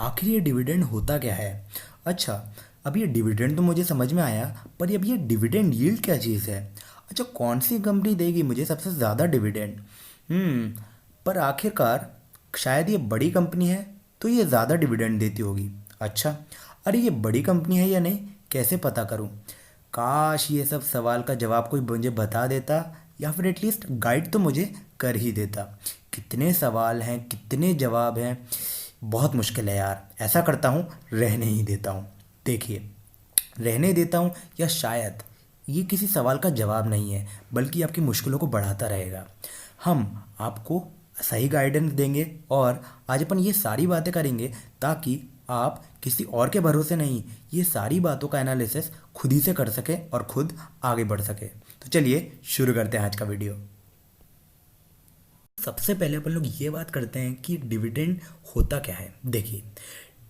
आखिर ये डिविडेंड होता क्या है? अच्छा, अब ये डिविडेंड तो मुझे समझ में आया, पर अब ये डिविडेंड यील्ड क्या चीज़ है? अच्छा, कौन सी कंपनी देगी मुझे सबसे ज़्यादा डिविडेंड? पर आखिरकार शायद ये बड़ी कंपनी है तो ये ज़्यादा डिविडेंड देती होगी। अच्छा, अरे ये बड़ी कंपनी है या नहीं, कैसे पता करूं? काश ये सब सवाल का जवाब कोई मुझे बता देता, या फिर एटलीस्ट गाइड तो मुझे कर ही देता। कितने सवाल हैं, कितने जवाब हैं, बहुत मुश्किल है यार। ऐसा करता हूँ, रहने ही देता हूँ। देखिए, रहने देता हूँ या शायद ये किसी सवाल का जवाब नहीं है, बल्कि आपकी मुश्किलों को बढ़ाता रहेगा। हम आपको सही गाइडेंस देंगे और आज अपन ये सारी बातें करेंगे ताकि आप किसी और के भरोसे नहीं, ये सारी बातों का एनालिसिस खुद ही से कर सके और खुद आगे बढ़ सके। तो चलिए शुरू करते हैं आज का वीडियो। सबसे पहले अपन लोग ये बात करते हैं कि डिविडेंड होता क्या है। देखिए,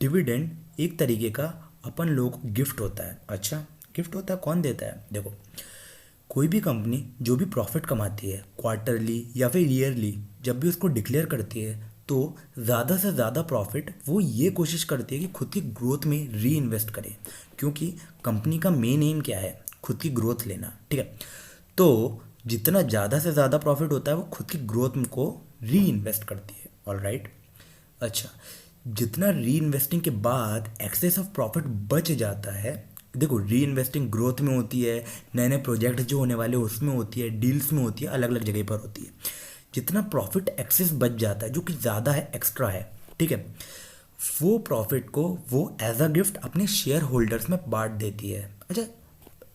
डिविडेंड एक तरीके का अपन लोगों को गिफ्ट होता है। अच्छा, गिफ्ट होता है, कौन देता है? देखो, कोई भी कंपनी जो भी प्रॉफिट कमाती है क्वार्टरली या फिर ईयरली, जब भी उसको डिक्लेयर करती है तो ज़्यादा से ज़्यादा प्रॉफिट वो ये कोशिश करती है कि खुद की ग्रोथ में री इन्वेस्ट करे, क्योंकि कंपनी का मेन एम क्या है? खुद की ग्रोथ लेना। ठीक है, तो जितना ज़्यादा से ज़्यादा प्रॉफिट होता है वो खुद की ग्रोथ को री इन्वेस्ट करती है। All right. अच्छा, जितना री इन्वेस्टिंग के बाद एक्सेस ऑफ प्रॉफिट बच जाता है, देखो री इन्वेस्टिंग ग्रोथ में होती है, नए नए प्रोजेक्ट जो होने वाले उसमें होती है, डील्स में होती है, अलग अलग जगह पर होती है। जितना प्रॉफिट एक्सेस बच जाता है, जो कि ज़्यादा है, एक्स्ट्रा है, ठीक है, वो प्रॉफिट को वो एज अ गिफ्ट अपने शेयर होल्डर्स में बांट देती है। अच्छा,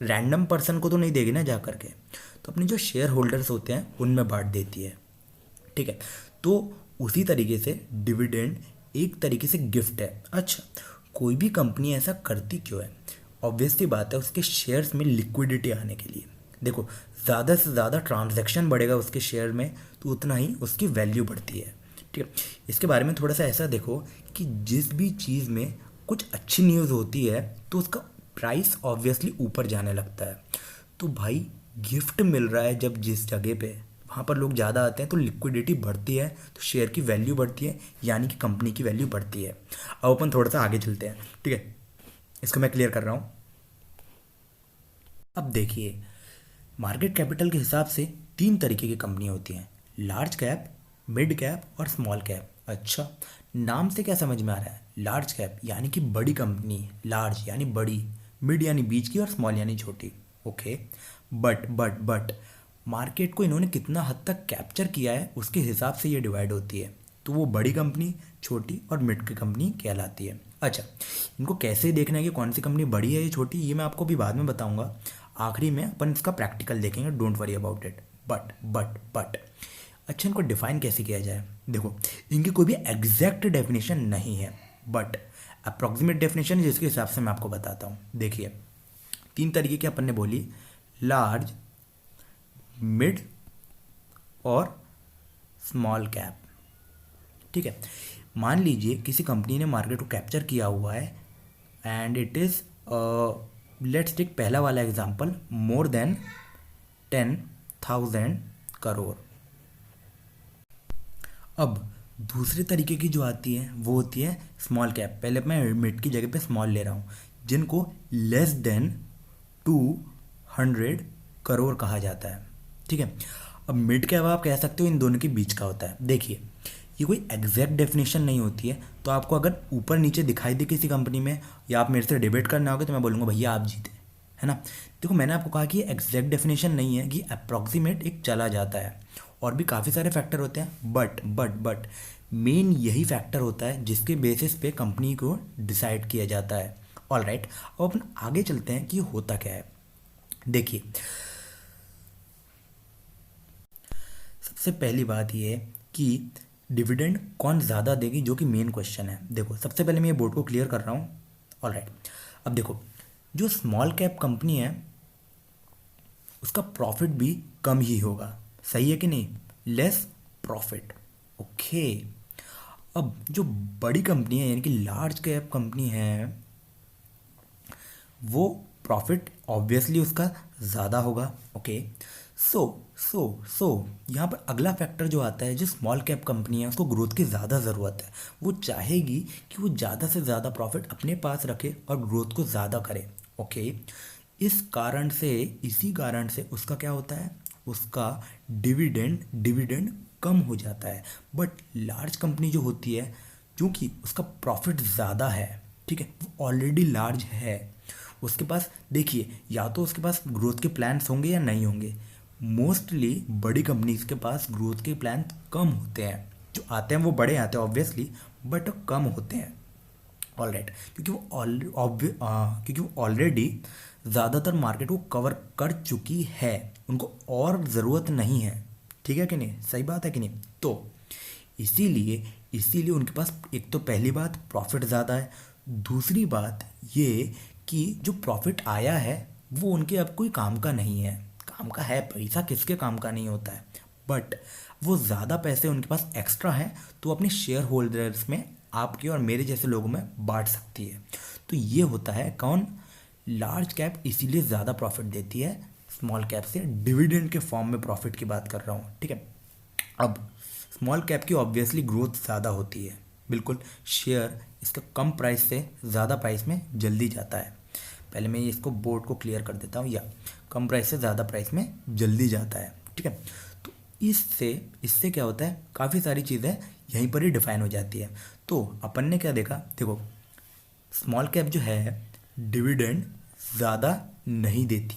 रैंडम पर्सन को तो नहीं देगी ना जा करके, तो अपने जो शेयर होल्डर्स होते हैं उनमें बांट देती है। ठीक है, तो उसी तरीके से डिविडेंड एक तरीके से गिफ्ट है। अच्छा, कोई भी कंपनी ऐसा करती क्यों है? ऑब्वियसली बात है, उसके शेयर्स में लिक्विडिटी आने के लिए। देखो, ज़्यादा से ज़्यादा ट्रांजैक्शन बढ़ेगा उसके शेयर में तो उतना ही उसकी वैल्यू बढ़ती है। ठीक है, इसके बारे में थोड़ा सा ऐसा देखो कि जिस भी चीज़ में कुछ अच्छी न्यूज़ होती है तो उसका प्राइस ऑब्वियसली ऊपर जाने लगता है। तो भाई, गिफ्ट मिल रहा है जब जिस जगह पे वहाँ पर लोग ज़्यादा आते हैं तो लिक्विडिटी बढ़ती है, तो शेयर की वैल्यू बढ़ती है, यानी कि कंपनी की वैल्यू बढ़ती है। अब अपन थोड़ा सा आगे चलते हैं। ठीक है, इसको मैं क्लियर कर रहा हूँ। अब देखिए, मार्केट कैपिटल के हिसाब से तीन तरीके की कंपनियाँ होती हैं: लार्ज कैप, मिड कैप और स्मॉल कैप। अच्छा, नाम से क्या समझ में आ रहा है? लार्ज कैप यानी कि बड़ी कंपनी, लार्ज यानी बड़ी, मिड यानी बीच की और स्मॉल यानी छोटी। ओके, बट मार्केट को इन्होंने कितना हद तक कैप्चर किया है उसके हिसाब से ये डिवाइड होती है। तो वो बड़ी कंपनी, छोटी और मिड की कंपनी कहलाती है। अच्छा, इनको कैसे देखना है कि कौन सी कंपनी बड़ी है या छोटी, ये मैं आपको भी बाद में बताऊंगा। आखिरी में अपन इसका प्रैक्टिकल देखेंगे, don't worry about it. But अच्छा, इनको डिफाइन कैसे किया जाए? देखो, इनकी कोई भी एग्जैक्ट डेफिनेशन नहीं है, बट अप्रॉक्सीमेट डेफिनेशन है जिसके हिसाब से मैं आपको बताता हूँ। देखिए, तीन तरीके की अपन ने बोली: लार्ज, मिड और स्मॉल कैप। ठीक है, मान लीजिए किसी कंपनी ने मार्केट को कैप्चर किया हुआ है and it is, let's take पहला वाला एग्जांपल, मोर देन 10,000 करोड़। अब दूसरे तरीके की जो आती है वो होती है स्मॉल कैप। पहले मैं मिड की जगह पे स्मॉल ले रहा हूँ, जिनको लेस देन 200 करोड़ कहा जाता है। ठीक है, अब मिड कैप आप कह सकते हो इन दोनों के बीच का होता है। देखिए, ये कोई एग्जैक्ट डेफिनेशन नहीं होती है, तो आपको अगर ऊपर नीचे दिखाई दे किसी कंपनी में या आप मेरे से डिबेट करना होगा तो मैं बोलूँगा भैया आप जीते, है ना। देखो, मैंने आपको कहा कि ये एग्जैक्ट डेफिनेशन नहीं है, कि अप्रॉक्सीमेट एक चला जाता है, और भी काफ़ी सारे फैक्टर होते हैं, बट मेन यही फैक्टर होता है जिसके बेसिस पे कंपनी को डिसाइड किया जाता है। ऑल राइट, अब अपन आगे चलते हैं कि ये होता क्या है। देखिए, सबसे पहली बात ये है कि डिविडेंड कौन ज़्यादा देगी, जो कि मेन क्वेश्चन है। देखो, सबसे पहले मैं ये बोर्ड को क्लियर कर रहा हूँ। ऑल राइट, अब देखो, जो स्मॉल कैप कंपनी है उसका प्रॉफिट भी कम ही होगा, सही है कि नहीं? Less profit. ओके, अब जो बड़ी कंपनी है यानी कि लार्ज कैप कंपनी है, वो प्रॉफिट ऑब्वियसली उसका ज़्यादा होगा। ओके, सो सो यहाँ पर अगला फैक्टर जो आता है, जो स्मॉल कैप कंपनी है उसको ग्रोथ की ज़्यादा ज़रूरत है। वो चाहेगी कि वो ज़्यादा से ज़्यादा प्रॉफिट अपने पास रखे और ग्रोथ को ज़्यादा करे। ओके, इसी कारण से उसका क्या होता है, उसका डिविडेंड कम हो जाता है। बट लार्ज कंपनी जो होती है, क्योंकि उसका प्रॉफिट ज़्यादा है, ठीक है, वो ऑलरेडी लार्ज है, उसके पास देखिए या तो उसके पास ग्रोथ के प्लान्स होंगे या नहीं होंगे। मोस्टली बड़ी कंपनीज के पास ग्रोथ के प्लान कम होते हैं, जो आते हैं वो बड़े आते हैं ऑब्वियसली, बट कम होते हैं। ऑलराइट, क्योंकि वो ऑलरेडी ज़्यादातर मार्केट को कवर कर चुकी है, उनको और ज़रूरत नहीं है। ठीक है कि नहीं, सही बात है कि नहीं। तो इसीलिए उनके पास एक तो पहली बात प्रॉफिट ज़्यादा है, दूसरी बात ये कि जो प्रॉफिट आया है वो उनके अब कोई काम का नहीं है। काम का है, पैसा किसके काम का नहीं होता है, बट वो ज़्यादा पैसे उनके पास एक्स्ट्रा हैं तो अपने शेयर होल्डर्स में, आपके और मेरे जैसे लोगों में बांट सकती है। तो ये होता है कौन, लार्ज कैप इसीलिए ज़्यादा प्रॉफिट देती है स्मॉल कैप से, डिविडेंड के फॉर्म में प्रॉफिट की बात कर रहा हूँ। ठीक है, अब स्मॉल कैप की ऑब्वियसली ग्रोथ ज़्यादा होती है, बिल्कुल, शेयर इसका कम प्राइस से ज़्यादा प्राइस में जल्दी जाता है। पहले मैं इसको बोर्ड को क्लियर कर देता हूँ, या कम प्राइस से ज़्यादा प्राइस में जल्दी जाता है। ठीक है, तो इससे क्या होता है, काफ़ी सारी चीज़ें यहीं पर ही डिफाइन हो जाती है। तो अपन ने क्या देखा, देखो स्मॉल कैप जो है डिविडेंड ज़्यादा नहीं देती,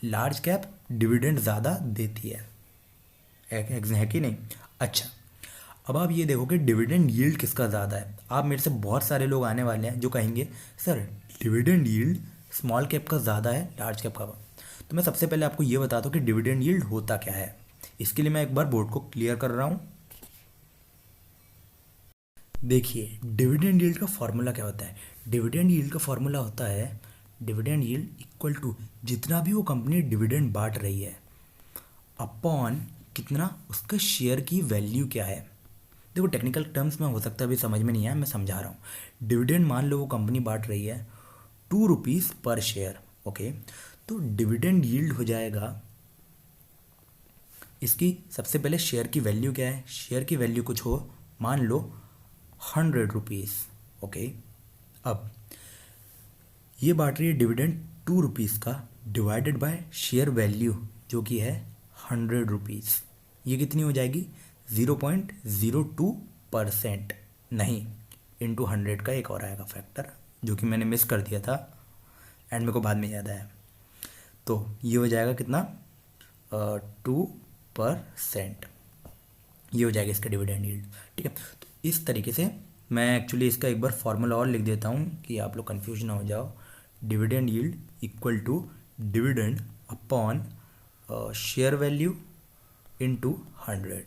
लार्ज कैप डिविडेंड ज़्यादा देती है कि नहीं। अच्छा, अब आप ये देखो कि डिविडेंड यील्ड किसका ज़्यादा है। आप मेरे से बहुत सारे लोग आने वाले हैं जो कहेंगे sir dividend yield small cap का ज़्यादा है लार्ज कैप का। तो मैं सबसे पहले आपको ये बताता हूँ कि डिविडेंड यील्ड होता क्या है। इसके लिए मैं एक बार बोर्ड को क्लियर कर रहा हूँ। देखिए डिविडेंड यील्ड का फॉर्मूला क्या होता है। डिविडेंड यील्ड का फॉर्मूला होता है डिविडेंड यील्ड इक्वल टू जितना भी वो कंपनी डिविडेंड बांट रही है अपॉन कितना उसके शेयर की वैल्यू क्या है। देखो टेक्निकल टर्म्स में हो सकता है अभी समझ में नहीं आया, मैं समझा रहा हूँ। डिविडेंड मान लो वो कंपनी बांट रही है 2 रुपीज़ पर शेयर। ओके, तो डिविडेंड यील्ड हो जाएगा इसकी, सबसे पहले शेयर की वैल्यू क्या है, शेयर की वैल्यू कुछ हो, मान लो 100 रुपीज़। ओके, अब ये बांट रही है डिविडेंड 2 रुपीज़ का, डिवाइडेड बाय शेयर वैल्यू जो कि है 100 रुपीज़। ये कितनी हो जाएगी, 0.02%, नहीं इंटू 100 का एक और आएगा फैक्टर जो कि मैंने मिस कर दिया था एंड मेरे को बाद में याद आया। तो ये हो जाएगा कितना, 2%, ये हो जाएगा इसका डिविडेंड यील्ड। ठीक है, तो इस तरीके से मैं एक्चुअली इसका एक बार फॉर्मूला और लिख देता हूँ कि आप लोग कन्फ्यूज ना हो जाओ। Dividend yield equal to dividend upon share value into 100।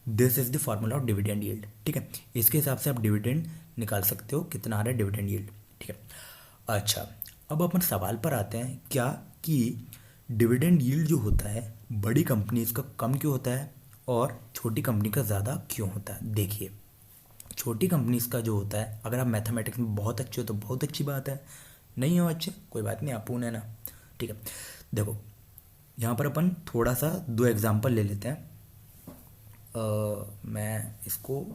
This is the formula of dividend yield. ठीक है, इसके हिसाब से आप डिविडेंड निकाल सकते हो कितना आ रहा है डिविडेंड यील्ड। ठीक है, अच्छा अब अपन सवाल पर आते हैं क्या कि डिविडेंड यील्ड जो होता है बड़ी कंपनीज का कम क्यों होता है और छोटी कंपनी का ज़्यादा क्यों होता है। देखिए छोटी कंपनीज का जो होता है, अगर आप मैथमेटिक्स में बहुत अच्छे हो तो बहुत अच्छी बात है, नहीं हो अच्छे कोई बात नहीं, आप है ना। ठीक है, देखो यहाँ पर अपन थोड़ा सा 2 एग्जाम्पल ले लेते हैं। मैं इसको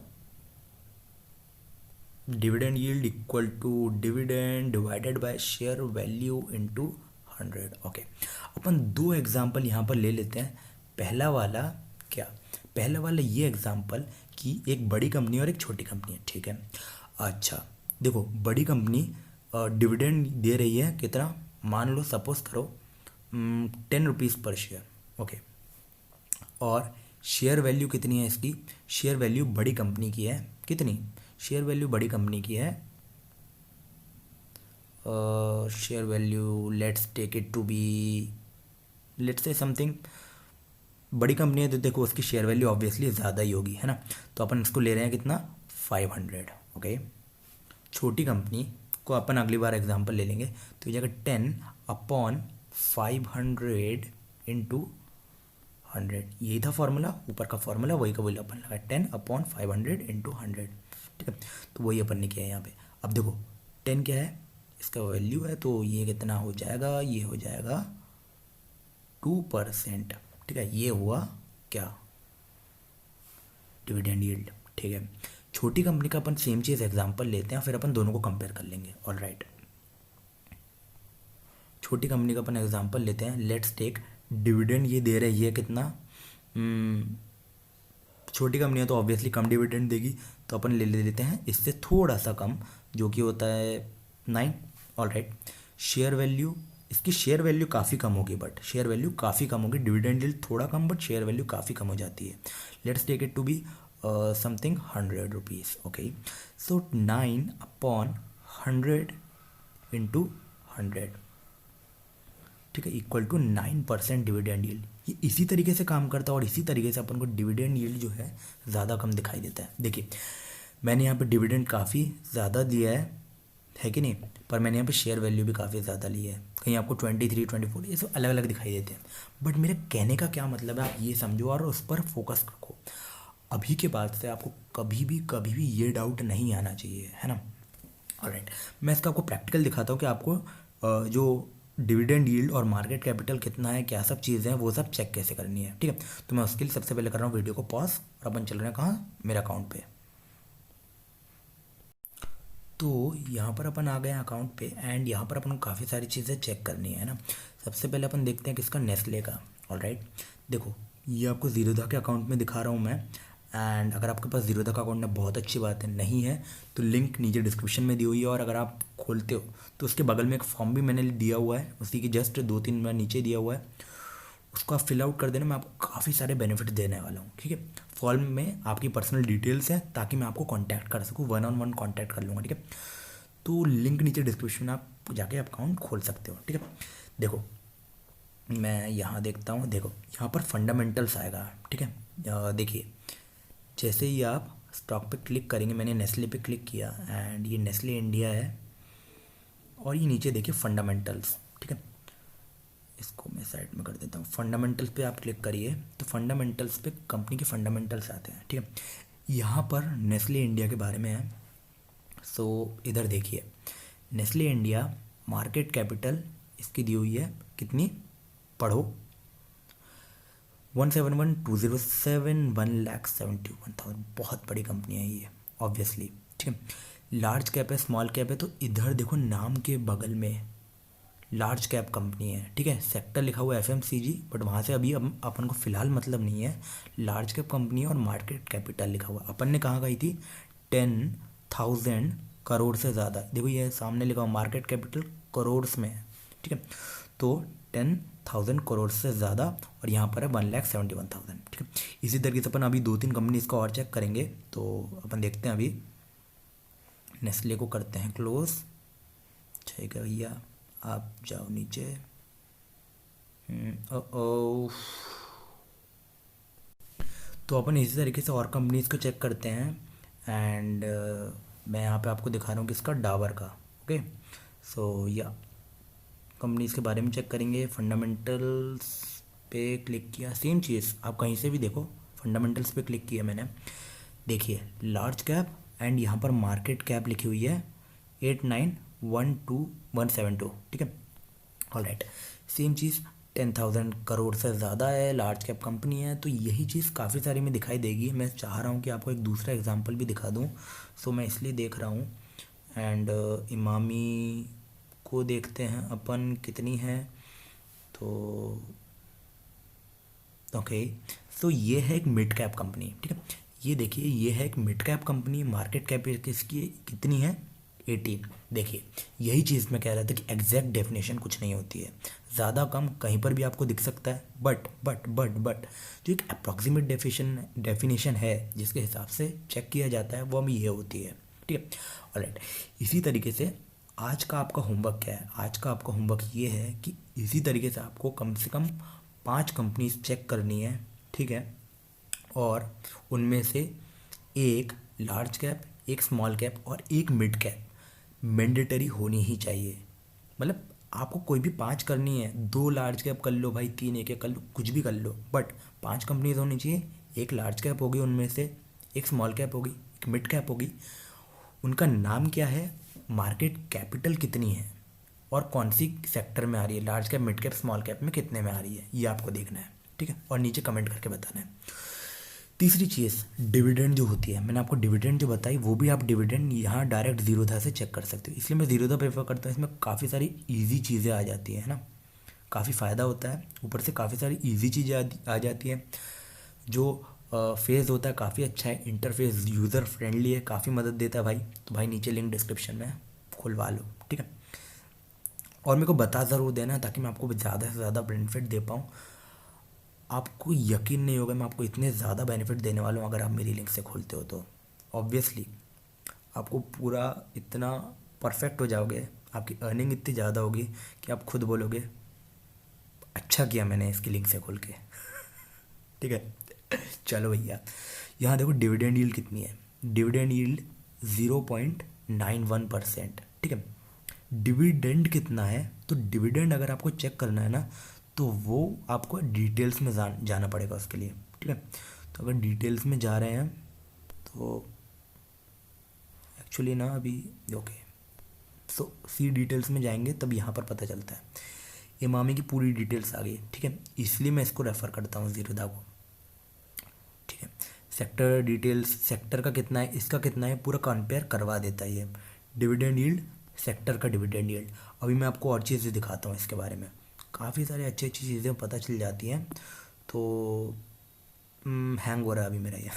dividend yield equal to dividend divided by share value into 100। Okay, अपन 2 एग्जाम्पल यहाँ पर ले लेते हैं। पहला वाला क्या, पहला वाला ये एग्जाम्पल कि एक बड़ी कंपनी और एक छोटी कंपनी है। ठीक है, अच्छा देखो बड़ी कंपनी डिविडेंड दे रही है कितना, मान लो सपोज करो 10 रुपीज़ पर शेयर। ओके, और शेयर वैल्यू कितनी है इसकी, शेयर वैल्यू बड़ी कंपनी की है कितनी, शेयर वैल्यू बड़ी कंपनी की है, share value let's take it to be, let's say something, बड़ी कंपनी है तो देखो उसकी शेयर वैल्यू ऑब्वियसली ज़्यादा ही होगी, है ना। तो अपन इसको ले रहे हैं कितना, 500। ओके, छोटी कंपनी को अपन अगली बार एग्जांपल ले लेंगे, तो ये जाएगा 10 अपॉन 500 इंटू 100। यही था फॉर्मूला, ऊपर का फॉर्मूला वही का वही अपन लगा, 10 अपॉन 500 इंटू 100। ठीक है, तो वही अपन ने किया है यहाँ पे। अब देखो 10 क्या है, इसका वैल्यू है, तो ये कितना हो जाएगा, ये हो जाएगा 2%। ठीक है, ये हुआ क्या, डिविडेंड यील्ड। ठीक है, छोटी कंपनी का अपन सेम चीज़ एग्जांपल लेते हैं, फिर अपन दोनों को कंपेयर कर लेंगे। ऑल राइट, छोटी कंपनी का अपन एग्जांपल लेते हैं। लेट्स टेक डिविडेंड ये दे रही है कितना, छोटी कंपनी है तो ऑब्वियसली कम डिविडेंड देगी, तो अपन ले लेते हैं इससे थोड़ा सा कम, जो कि होता है 9। ऑल राइट, शेयर वैल्यू, इसकी शेयर वैल्यू काफ़ी कम होगी, बट शेयर वैल्यू काफ़ी कम होगी, डिविडेंड यील्ड थोड़ा कम बट शेयर वैल्यू काफ़ी कम हो जाती है। Let's take it to be something 100 rupees. Okay, so 9/100 into 100, ठीक है, इक्वल टू 9% डिविडेंड यील्ड। ये इसी तरीके से काम करता है और इसी तरीके से अपन को डिविडेंड यील्ड जो है ज़्यादा कम दिखाई देता है। देखिए, मैंने यहाँ पे डिविडेंड काफ़ी ज़्यादा दिया है कि नहीं, पर मैंने यहाँ पे शेयर वैल्यू भी काफ़ी ज़्यादा ली है। कहीं आपको 23, 24 ये सब अलग अलग दिखाई देते हैं, बट मेरे कहने का क्या मतलब है, आप ये समझो और उस पर फोकस रखो। अभी के बाद से आपको कभी भी ये डाउट नहीं आना चाहिए, है ना। ऑलराइट, मैं इसका आपको प्रैक्टिकल दिखाता हूँ कि आपको जो डिविडेंड यील्ड और मार्केट कैपिटल कितना है, क्या सब चीज़ें हैं, वो सब चेक कैसे करनी है। ठीक है, तो मैं उसके लिए सबसे पहले कर रहा हूँ वीडियो को पॉज, और अपन चल रहे हैं कहाँ, मेरे अकाउंट पे। तो यहाँ पर अपन आ गए हैं अकाउंट पे, एंड यहाँ पर अपन को काफ़ी सारी चीज़ें चेक करनी है ना। सबसे पहले अपन देखते हैं किसका, नेस्ले का। ऑलराइट, देखो ये आपको जीरोधा के अकाउंट में दिखा रहा हूँ मैं, एंड अगर आपके पास जीरोधा का अकाउंट है बहुत अच्छी बात है, नहीं है तो लिंक नीचे डिस्क्रिप्शन में दी हुई है, और अगर आप खोलते हो तो उसके बगल में एक फॉर्म भी मैंने दिया हुआ है, उसी की जस्ट 2-3 मिनट नीचे दिया हुआ है, उसको आप फिल आउट कर देना। मैं आपको काफ़ी सारे बेनिफिट देने वाला हूँ। ठीक है, फॉर्म में आपकी पर्सनल डिटेल्स हैं ताकि मैं आपको कांटेक्ट कर सकूँ, 1-on-1 कांटेक्ट कर लूँगा। ठीक है, तो लिंक नीचे डिस्क्रिप्शन में आप जाके अकाउंट खोल सकते हो। ठीक है, देखो मैं यहाँ देखता हूँ, देखो यहाँ पर फंडामेंटल्स आएगा। ठीक है, देखिए जैसे ही आप स्टॉक पे क्लिक करेंगे, मैंने नेस्ले पे क्लिक किया एंड ये नेस्ले इंडिया है, और ये नीचे देखिए फंडामेंटल्स। ठीक है, इसको मैं साइड में कर देता हूँ। फंडामेंटल्स पे आप क्लिक करिए तो फंडामेंटल्स पे कंपनी के फंडामेंटल्स आते हैं। ठीक है, यहाँ पर नेस्ले इंडिया के बारे में है। सो इधर देखिए, नेस्ले इंडिया मार्केट कैपिटल इसकी दी हुई है कितनी, पढ़ो, 171,207, 1,71,000। बहुत बड़ी कंपनी है ये ऑब्वियसली। ठीक है, लार्ज कैप है, स्मॉल कैप है, तो इधर देखो नाम के बगल में लार्ज कैप कंपनी है। ठीक है, सेक्टर लिखा हुआ है FMCG, बट वहाँ से अभी अपन को फ़िलहाल मतलब नहीं है। लार्ज कैप कंपनी है और मार्केट कैपिटल लिखा हुआ, अपन ने कहाँ गई थी, 10,000 करोड़ से ज़्यादा। देखो ये सामने लिखा हुआ मार्केट कैपिटल करोड़ में है। ठीक है, तो 10,000 करोड़ से ज़्यादा, और यहाँ पर है 1,71,000। ठीक है, इसी तरीके से अपन अभी 2-3 कंपनीज को और चेक करेंगे। तो अपन देखते हैं, अभी नेस्ले को करते हैं क्लोज। ठीक है भैया, आप जाओ नीचे। ओ तो अपन इसी तरीके से और कंपनीज को चेक करते हैं, एंड मैं यहाँ पे आपको दिखा रहा हूँ किसका, डाबर का। ओके, सो या कंपनीज के बारे में चेक करेंगे। फंडामेंटल्स पे क्लिक किया, सेम चीज़ आप कहीं से भी देखो, फंडामेंटल्स पे क्लिक किया मैंने, देखिए लार्ज कैप एंड यहाँ पर मार्केट कैप लिखी हुई है 89,12172। ठीक है, ऑलराइट, सेम चीज़ 10,000 करोड़ से ज़्यादा है, लार्ज कैप कंपनी है, तो यही चीज़ काफ़ी सारी में दिखाई देगी। मैं चाह रहा हूँ कि आपको एक दूसरा एग्जांपल भी दिखा दूँ, सो मैं इसलिए देख रहा हूँ। एंड इमामी को देखते हैं अपन कितनी है, तो ओके, सो ये है एक मिड कैप कंपनी। ठीक है, ये देखिए ये है एक mid cap company, market cap इसकी कितनी है, 18। देखिए यही चीज़ मैं कह रहा था कि एग्जैक्ट डेफिनेशन कुछ नहीं होती है, ज़्यादा कम कहीं पर भी आपको दिख सकता है, बट जो एक अप्रॉक्सीमेट डेफिनेशन है जिसके हिसाब से चेक किया जाता है वो भी ये होती है। ठीक है, ऑलराइट, इसी तरीके से आज का आपका होमवर्क क्या है, आज का आपका होमवर्क ये है कि इसी तरीके से आपको कम से कम 5 कंपनीज चेक करनी है। ठीक है, और उनमें से एक लार्ज कैप, एक स्मॉल कैप और एक मिड कैप मैंडेटरी होनी ही चाहिए। मतलब आपको कोई भी 5 करनी है, 2 लार्ज कैप कर लो भाई, 3 एक कर लो, कुछ भी कर लो, बट 5 कंपनीज होनी चाहिए। एक लार्ज कैप होगी उनमें से, एक स्मॉल कैप होगी, एक मिड कैप होगी, उनका नाम क्या है, मार्केट कैपिटल कितनी है, और कौन सी सेक्टर में आ रही है, large cap, mid cap, small cap में कितने में आ रही है, ये आपको देखना है। ठीक है, और नीचे कमेंट करके बताना है। तीसरी चीज़ डिविडेंड जो होती है, मैंने आपको डिविडेंड जो बताई वो भी आप डिविडेंड यहाँ डायरेक्ट जीरोधा से चेक कर सकते हो, इसलिए मैं जीरोधा प्रेफर करता हूँ। इसमें काफ़ी सारी इजी चीज़ें आ जाती है ना, काफ़ी फ़ायदा होता है, ऊपर से काफ़ी सारी इजी चीज़ें आ जाती है। जो फेज़ होता है काफ़ी अच्छा है, इंटरफेस यूज़र फ्रेंडली है, काफ़ी मदद देता है भाई। तो भाई नीचे लिंक डिस्क्रिप्शन में खुलवा लो, ठीक है। और मेरे को बता ज़रूर देना ताकि मैं आपको ज़्यादा से ज़्यादा बेनिफिट दे पाऊँ। आपको यकीन नहीं होगा मैं आपको इतने ज़्यादा बेनिफिट देने वाला हूँ अगर आप मेरी लिंक से खोलते हो तो। ऑब्वियसली आपको पूरा इतना परफेक्ट हो जाओगे, आपकी अर्निंग इतनी ज़्यादा होगी कि आप खुद बोलोगे अच्छा किया मैंने इसकी लिंक से खोल के। ठीक है, चलो भैया, यहाँ देखो डिविडेंड यील्ड कितनी है। Dividend yield 0.91%। ठीक है, डिविडेंड कितना है, तो डिविडेंड अगर आपको चेक करना है ना तो वो आपको डिटेल्स में जाना पड़ेगा उसके लिए। ठीक है, तो अगर डिटेल्स में जा रहे हैं तो एक्चुअली ना अभी ओके, सो सी डिटेल्स में जाएंगे तब यहाँ पर पता चलता है। इमामी की पूरी डिटेल्स आ गई, ठीक है, इसलिए मैं इसको रेफ़र करता हूँ जीरोधा को। ठीक है, सेक्टर डिटेल्स, सेक्टर का कितना है, इसका कितना है, पूरा कंपेयर करवा देता है ये। डिविडेंड यील्ड, सेक्टर का डिविडेंड यील्ड। अभी मैं आपको और चीज़ें दिखाता हूँ इसके बारे में, काफ़ी सारी अच्छी अच्छी चीज़ें पता चल जाती हैं। तो हैंग हो रहा है अभी मेरा ये।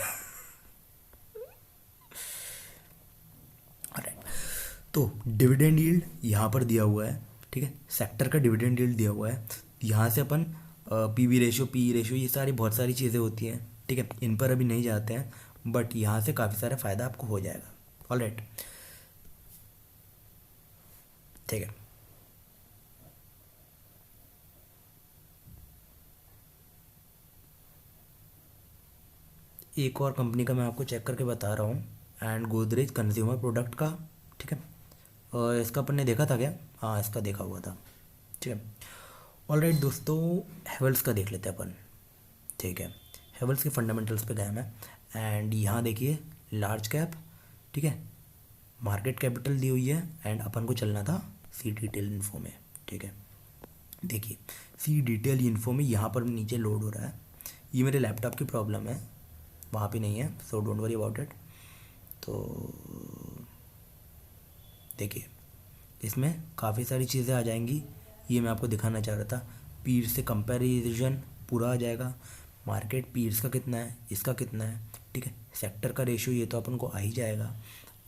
तो डिविडेंड यील्ड यहाँ पर दिया हुआ है, ठीक है, सेक्टर का डिविडेंड यील्ड दिया हुआ है। यहाँ से अपन पीवी रेशो, पी रेशो, ये सारी बहुत सारी चीज़ें होती हैं, ठीक है, इन पर अभी नहीं जाते हैं, बट यहाँ से काफ़ी सारा फ़ायदा आपको हो जाएगा। ऑलराइट, ठीक है। एक और कंपनी का मैं आपको चेक करके बता रहा हूँ, एंड गोदरेज कंज्यूमर प्रोडक्ट का, ठीक है, और इसका अपन ने देखा था क्या, हाँ इसका देखा हुआ था, ठीक है। ऑलराइट दोस्तों, हेवल्स का देख लेते हैं अपन, ठीक है। हेवल्स के फंडामेंटल्स पे गए मैं, एंड यहाँ देखिए लार्ज कैप, ठीक है, मार्केट कैपिटल दी हुई है, एंड अपन को चलना था सी डिटेल इन्फो में, ठीक है। देखिए सी डिटेल इन्फो में यहाँ पर नीचे लोड हो रहा है, ये मेरे लैपटॉप की प्रॉब्लम है, वहाँ पे नहीं है, so don't worry about it. तो देखिए इसमें काफ़ी सारी चीज़ें आ जाएंगी, ये मैं आपको दिखाना चाह रहा था। पीर से कंपैरिजन पूरा आ जाएगा, मार्केट पीर्स का कितना है, इसका कितना है, ठीक है, सेक्टर का रेशियो ये तो अपन को आ ही जाएगा,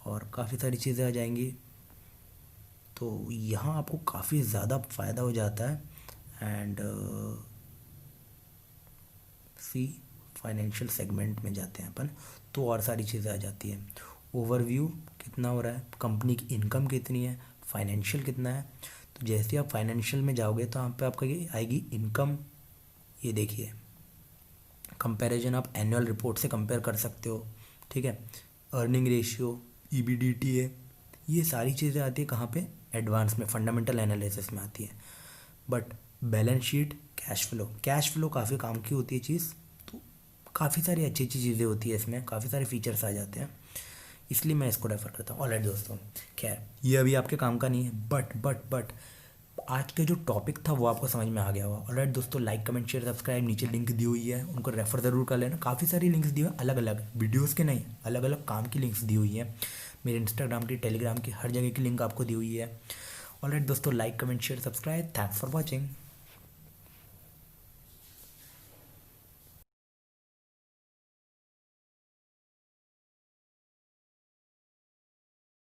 और काफ़ी सारी चीज़ें आ जाएंगी। तो यहाँ आपको काफ़ी ज़्यादा फ़ायदा हो जाता है। एंड सी फाइनेंशियल सेगमेंट में जाते हैं अपन, तो और सारी चीज़ें आ जाती हैं। ओवरव्यू कितना हो रहा है, कंपनी की इनकम कितनी है, फाइनेंशियल कितना है। तो जैसे ही आप फाइनेंशियल में जाओगे तो यहाँ पे आपका ये आएगी इनकम, ये देखिए कंपैरिजन आप एनुअल रिपोर्ट से कंपेयर कर सकते हो, ठीक है। अर्निंग रेशियो, ईबीडीटीए, ये सारी चीज़ें आती है कहाँ पे, एडवांस में, फंडामेंटल एनालिसिस में आती है। But balance sheet, cash flow, cash flow काफ़ी काम की होती है चीज़, तो काफ़ी सारी अच्छी अच्छी चीज़ें होती है इसमें, काफ़ी सारे फीचर्स आ जाते हैं, इसलिए मैं इसको रेफ़र करता हूँ। ऑलराइट दोस्तों, खैर ये अभी आपके काम का नहीं है, बट आज का जो टॉपिक था वो आपको समझ में आ गया होगा। ऑलराइट दोस्तों, लाइक कमेंट शेयर सब्सक्राइब, नीचे लिंक दी हुई है, उनको रेफ़र ज़रूर कर लेना। काफ़ी सारी लिंक्स दी हुई है, अलग अलग वीडियोस के नहीं, अलग अलग काम की लिंक्स दी हुई है, मेरे इंस्टाग्राम की, टेलीग्राम की, हर जगह की लिंक आपको दी हुई है। ऑलराइट दोस्तों, like comment share subscribe, thanks for watching.